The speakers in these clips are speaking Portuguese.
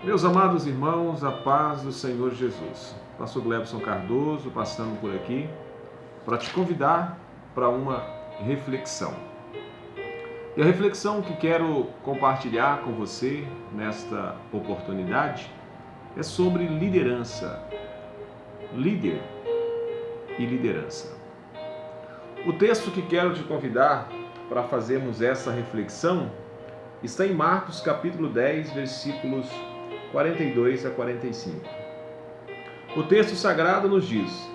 Meus amados irmãos, a paz do Senhor Jesus. Pastor Glebson Cardoso passando por aqui para te convidar para uma reflexão. E a reflexão que quero compartilhar com você nesta oportunidade é sobre liderança. Líder e liderança. O texto que quero te convidar para fazermos essa reflexão está em Marcos capítulo 10, versículos 42 a 45. O texto sagrado nos diz: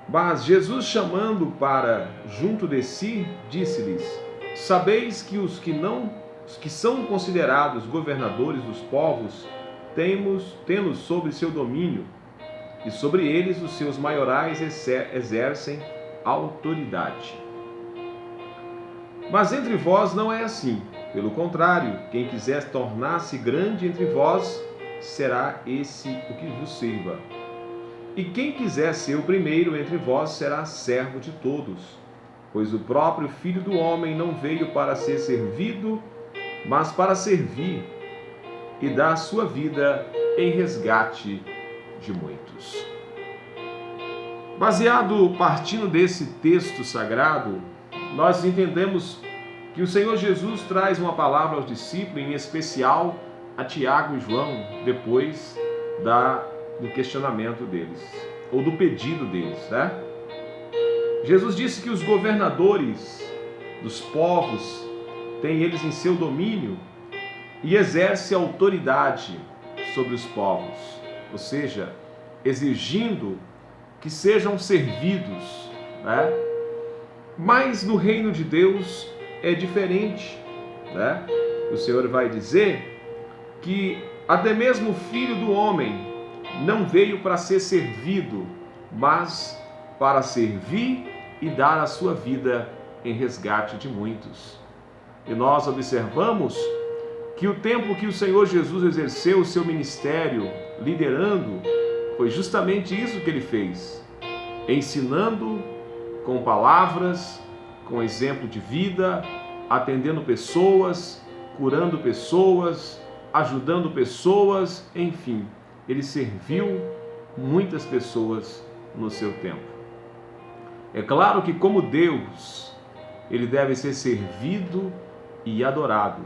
Mas Jesus, chamando para junto de si, disse-lhes: Sabeis que os que são considerados governadores dos povos temos sobre seu domínio, e sobre eles os seus maiorais exercem autoridade. Mas entre vós não é assim. Pelo contrário, quem quiser tornar-se grande entre vós, será esse o que vos sirva. E quem quiser ser o primeiro entre vós, será servo de todos. Pois o próprio Filho do Homem não veio para ser servido, mas para servir e dar a sua vida em resgate de muitos. Partindo desse texto sagrado, nós entendemos que o Senhor Jesus traz uma palavra aos discípulos, em especial a Tiago e João, depois do questionamento deles, ou do pedido deles, né? Jesus disse que os governadores dos povos têm eles em seu domínio e exerce autoridade sobre os povos, ou seja, exigindo que sejam servidos, né? Mas no reino de Deus é diferente, né? O Senhor vai dizer que até mesmo o Filho do Homem não veio para ser servido, mas para servir e dar a sua vida em resgate de muitos. E nós observamos que o tempo que o Senhor Jesus exerceu o seu ministério liderando, foi justamente isso que ele fez, ensinando com palavras, com exemplo de vida, atendendo pessoas, curando pessoas, ajudando pessoas, enfim, ele serviu muitas pessoas no seu tempo. É claro que como Deus, ele deve ser servido e adorado,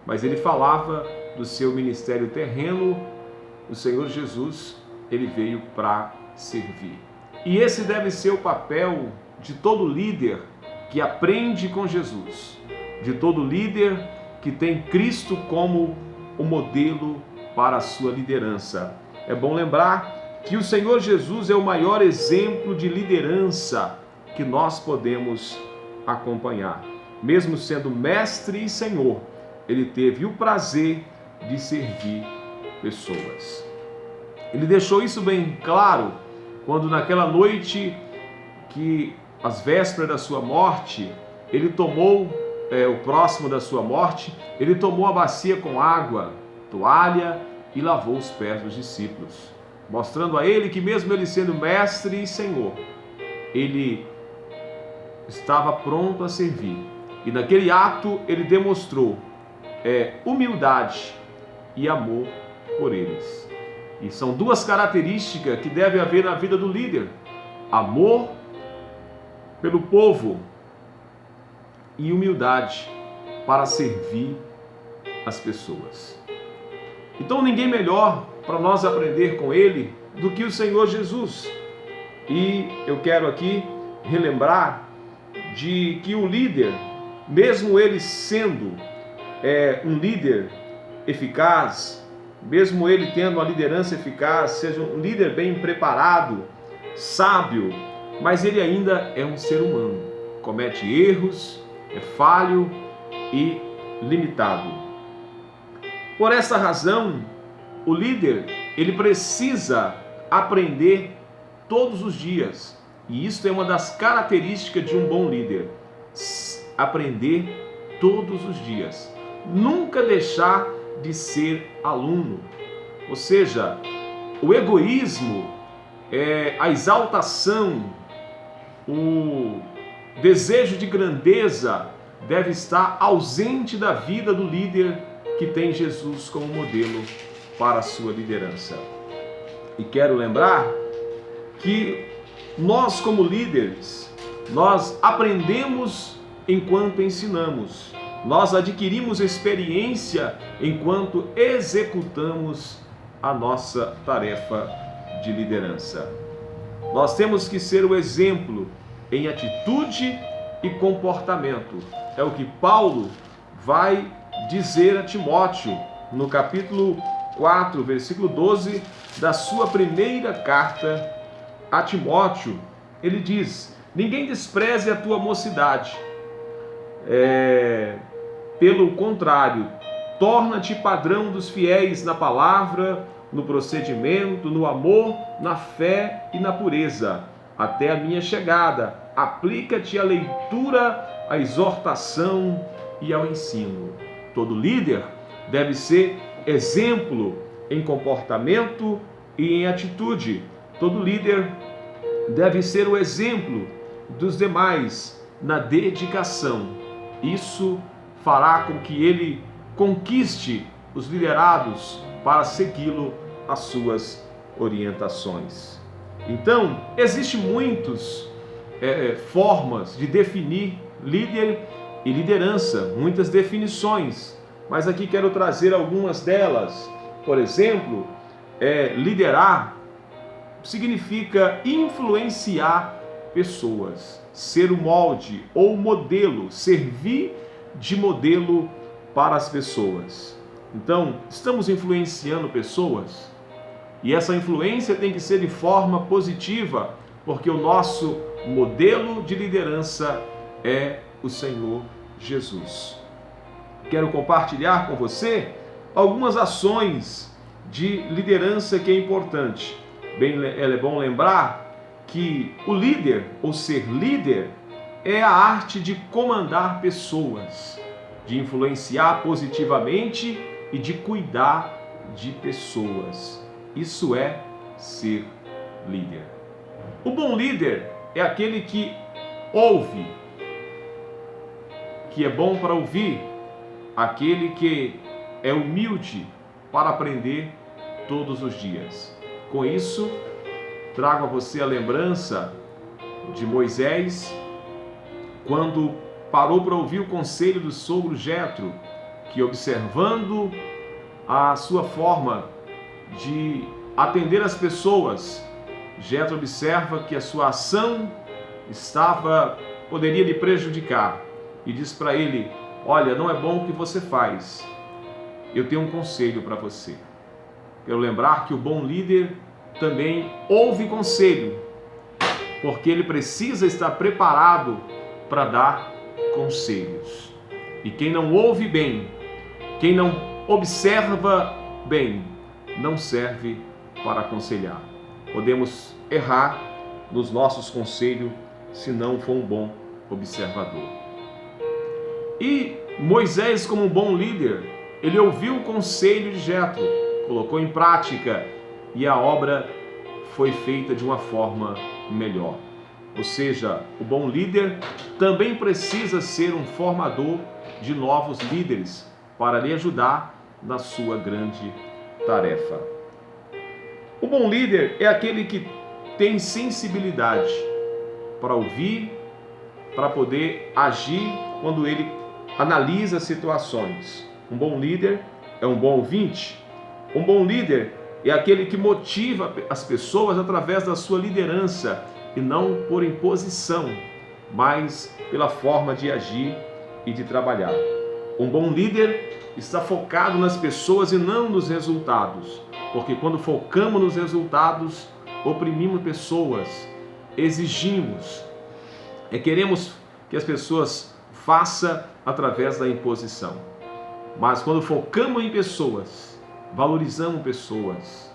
mas ele falava do seu ministério terreno. O Senhor Jesus, ele veio para servir. E esse deve ser o papel de todo líder que aprende com Jesus, de todo líder que tem Cristo como o modelo para a sua liderança. É bom lembrar que o Senhor Jesus é o maior exemplo de liderança que nós podemos acompanhar. Mesmo sendo mestre e Senhor, ele teve o prazer de servir pessoas. Ele deixou isso bem claro quando naquela noite que às vésperas da sua morte, ele tomou, o próximo da sua morte, ele tomou a bacia com água, toalha e lavou os pés dos discípulos, mostrando a ele que mesmo ele sendo mestre e Senhor, ele estava pronto a servir. E naquele ato ele demonstrou humildade e amor por eles. E são duas características que deve haver na vida do líder: amor pelo povo e humildade para servir as pessoas. Então ninguém melhor para nós aprender com ele do que o Senhor Jesus. E eu quero aqui relembrar de que o líder, mesmo ele sendo um líder eficaz, mesmo ele tendo uma liderança eficaz, seja um líder bem preparado, sábio, mas ele ainda é um ser humano, comete erros, é falho e limitado. Por essa razão, o líder, ele precisa aprender todos os dias. E isso é uma das características de um bom líder: aprender todos os dias. Nunca deixar de ser aluno. Ou seja, o egoísmo, a exaltação, o desejo de grandeza deve estar ausente da vida do líder que tem Jesus como modelo para a sua liderança. E quero lembrar que nós, como líderes, nós aprendemos enquanto ensinamos. Nós adquirimos experiência enquanto executamos a nossa tarefa de liderança. Nós temos que ser o exemplo em atitude e comportamento. É o que Paulo vai dizer a Timóteo no capítulo 4, versículo 12 da sua primeira carta a Timóteo. Ele diz: ninguém despreze a tua mocidade. Pelo contrário, torna-te padrão dos fiéis na palavra, no procedimento, no amor, na fé e na pureza. Até a minha chegada, aplica-te à leitura, à exortação e ao ensino. Todo líder deve ser exemplo em comportamento e em atitude. Todo líder deve ser o exemplo dos demais na dedicação. Isso fará com que ele conquiste os liderados para segui-lo as suas orientações. Então, existem muitas formas de definir líder e liderança, muitas definições, mas aqui quero trazer algumas delas. Por exemplo, liderar significa influenciar pessoas, ser o molde ou modelo, servir de modelo para as pessoas. Então, estamos influenciando pessoas e essa influência tem que ser de forma positiva, porque o nosso modelo de liderança é o Senhor Jesus. Quero compartilhar com você algumas ações de liderança que é importante. É bom lembrar que o líder, ou ser líder, é a arte de comandar pessoas, de influenciar positivamente e de cuidar de pessoas. Isso é ser líder. O bom líder é aquele que ouve, que é bom para ouvir, aquele que é humilde para aprender todos os dias. Com isso, trago a você a lembrança de Moisés, quando parou para ouvir o conselho do sogro Jetro, que observando a sua forma de atender as pessoas, Jetro observa que a sua ação poderia lhe prejudicar e diz para ele: olha, não é bom o que você faz, eu tenho um conselho para você. Quero lembrar que o bom líder também ouve conselho, porque ele precisa estar preparado para dar conselhos. E quem não ouve bem, quem não observa bem, não serve para aconselhar. Podemos errar nos nossos conselhos se não for um bom observador. E Moisés, como um bom líder, ele ouviu o conselho de Jetro, colocou em prática e a obra foi feita de uma forma melhor. Ou seja, o bom líder também precisa ser um formador de novos líderes para lhe ajudar na sua grande tarefa. O bom líder é aquele que tem sensibilidade para ouvir, para poder agir quando ele analisa situações. Um bom líder é um bom ouvinte. Um bom líder é aquele que motiva as pessoas através da sua liderança e não por imposição, mas pela forma de agir e de trabalhar. Um bom líder está focado nas pessoas e não nos resultados, porque quando focamos nos resultados, oprimimos pessoas, exigimos, queremos que as pessoas façam através da imposição. Mas quando focamos em pessoas, valorizamos pessoas,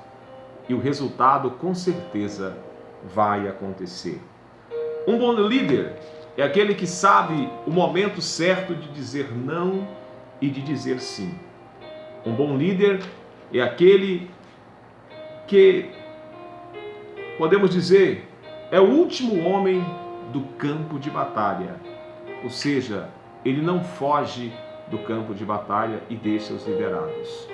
e o resultado com certeza vai acontecer. Um bom líder é aquele que sabe o momento certo de dizer não e de dizer sim. Um bom líder é aquele que, podemos dizer, é o último homem do campo de batalha. Ou seja, ele não foge do campo de batalha e deixa os liderados.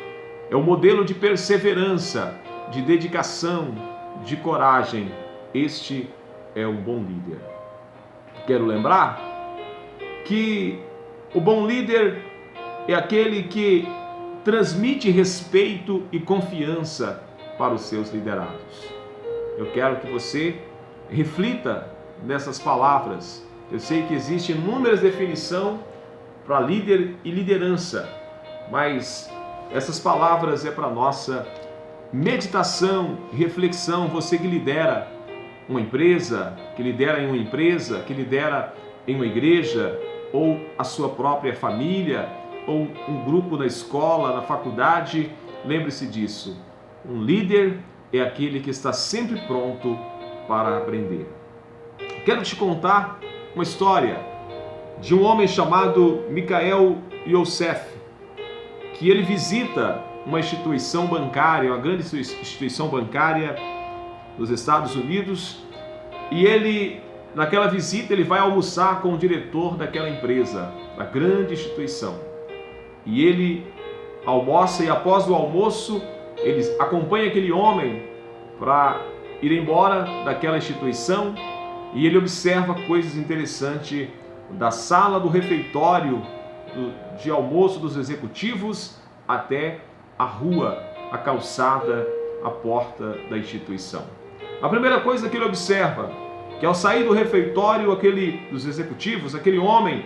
É o modelo de perseverança, de dedicação, de coragem. Este é um bom líder. Quero lembrar que o bom líder é aquele que transmite respeito e confiança para os seus liderados. Eu quero que você reflita nessas palavras. Eu sei que existem inúmeras definições para líder e liderança, mas essas palavras é para nossa meditação, reflexão. Você que lidera uma empresa, que lidera em uma empresa, que lidera em uma igreja, ou a sua própria família, ou um grupo na escola, na faculdade, lembre-se disso. Um líder é aquele que está sempre pronto para aprender. Quero te contar uma história de um homem chamado Michael Youssef, que ele visita uma instituição bancária, uma grande instituição bancária nos Estados Unidos, e ele, naquela visita, ele vai almoçar com o diretor daquela empresa, da grande instituição. E ele almoça, e após o almoço, ele acompanha aquele homem para ir embora daquela instituição, e ele observa coisas interessantes da sala do refeitório de almoço dos executivos até a rua, a calçada, a porta da instituição. A primeira coisa que ele observa, que ao sair do refeitório dos executivos, aquele homem,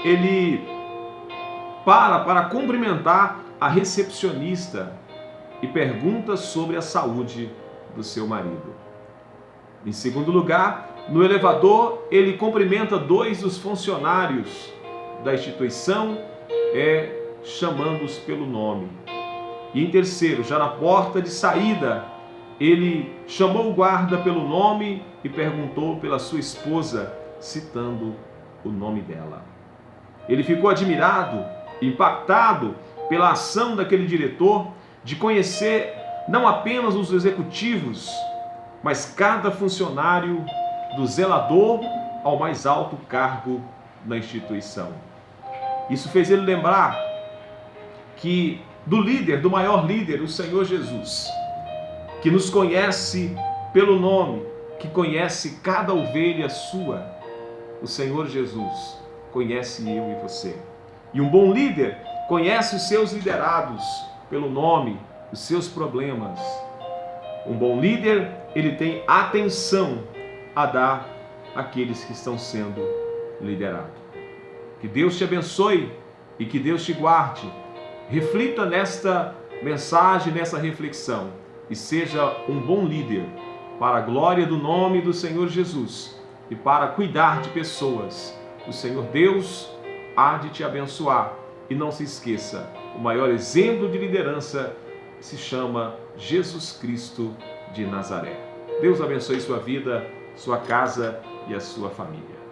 ele para cumprimentar a recepcionista e pergunta sobre a saúde do seu marido. Em segundo lugar, no elevador, ele cumprimenta 2 dos funcionários da instituição, chamando-os pelo nome. E em terceiro, já na porta de saída, ele chamou o guarda pelo nome e perguntou pela sua esposa, citando o nome dela. Ele ficou admirado, impactado pela ação daquele diretor de conhecer não apenas os executivos, mas cada funcionário, do zelador ao mais alto cargo na instituição. Isso fez ele lembrar que do líder, do maior líder, o Senhor Jesus, que nos conhece pelo nome, que conhece cada ovelha sua, o Senhor Jesus conhece eu e você. E um bom líder conhece os seus liderados pelo nome, os seus problemas. Um bom líder, ele tem atenção a dar àqueles que estão sendo liderados. Que Deus te abençoe e que Deus te guarde. Reflita nesta mensagem, nessa reflexão, e seja um bom líder para a glória do nome do Senhor Jesus e para cuidar de pessoas. O Senhor Deus há de te abençoar. E não se esqueça, o maior exemplo de liderança se chama Jesus Cristo de Nazaré. Deus abençoe sua vida, sua casa e a sua família.